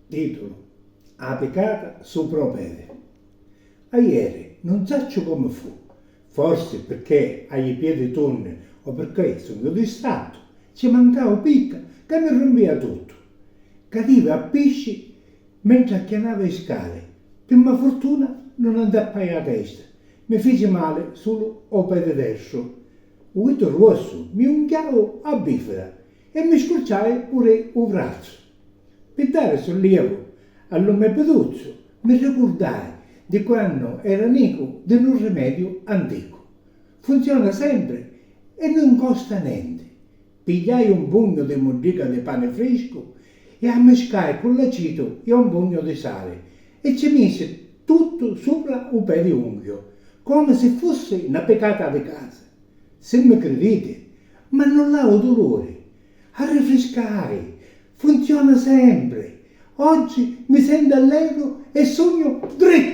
Titolo: A peccata sopra o pede. A ieri non so come fu, forse perché ai piedi tonne o perché sono distratto, ci mancava picca che mi rompia tutto. Cadiva a pesci mentre acchianava le scale. Per mia fortuna non andai a testa, mi fece male solo al piede destro. Un dito rosso mi unchiavo a bifera e mi scocciai pure il braccio. Per dare sollievo all'uomo peduzzo mi ricordai di quando era amico di un rimedio antico. Funziona sempre e non costa niente. Pigliai un pugno di modica di pane fresco e ammiscai con l'aceto e un pugno di sale e ci mise tutto sopra un pezzo di unghio, come se fosse una peccata di casa. Se mi credete, ma non ho dolore. Arrinfrescai, funziona sempre. Oggi mi sento allegro e sogno dritto.